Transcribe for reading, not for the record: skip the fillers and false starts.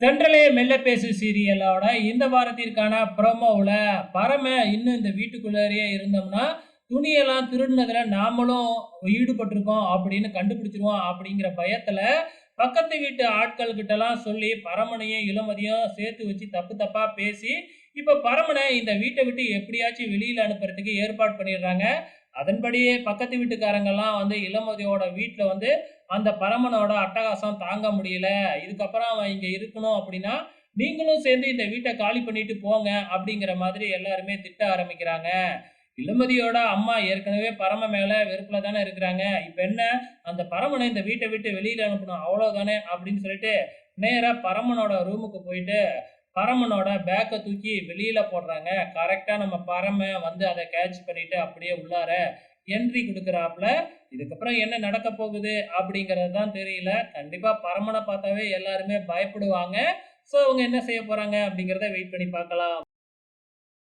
தென்றலே மெல்ல பேசு சீரியலோட இந்த வாரத்திற்கான ப்ரோமோவுல பரம இன்னும் இந்த வீட்டுக்குள்ளேயே இருந்தோம்னா, துணியெல்லாம் திருடுனதுல நாமளும் ஈடுபட்டிருக்கோம் அப்படின்னு கண்டுபிடிச்சுருவோம் அப்படிங்கிற பயத்துல, பக்கத்து வீட்டு ஆட்கள் கிட்டலாம் சொல்லி பரமனையும், இளமதியும் சேர்த்து வச்சு தப்பு தப்பா பேசி, இப்ப பரமன இந்த வீட்ட விட்டு எப்படியாச்சும் வெளியில அனுப்புறதுக்கு ஏற்பாடு பண்ணிடுறாங்க. அதன்படியே பக்கத்து வீட்டுக்காரங்கலாம் வந்து இளமதியோட வீட்ல வந்து அந்த பரமனோட அட்டகாசம் தாங்க முடியல. இதுக்கப்புறம் அவன் இங்க இருக்கணும் அப்படின்னா, நீங்களும் சேர்ந்து இந்த வீட்ட காலி பண்ணிட்டு போங்க அப்படிங்கிற மாதிரி எல்லாருமே திட்ட ஆரம்பிக்கிறாங்க. இளமதியோட அம்மா ஏற்கனவே பரம மேல வெறுப்புல தானே இருக்கிறாங்க. இப்ப என்ன அந்த பரமன இந்த வீட்ட விட்டு வெளியில அனுப்பணும் அவ்வளோதானே அப்படின்னு சொல்லிட்டு, நேரா பரமனோட ரூமுக்கு போயிட்டு, பரமனோட பேக்க தூக்கி வெளியில போடுறாங்க. கரெக்ட்டா நம்ம பரமன் வந்து அத கேட்ச் பண்ணிட்டு அப்படியே உள்ளார என்ட்ரி குடுக்குறாப்ல. இதுக்கப்புறம் என்ன நடக்க போகுது அப்படிங்கிறது தான் தெரியல. கண்டிப்பா பரமன பார்த்தாவே எல்லாருமே பயப்படுவாங்க. ஸோ அவங்க என்ன செய்ய போறாங்க அப்படிங்கிறத வெயிட் பண்ணி பார்க்கலாம்.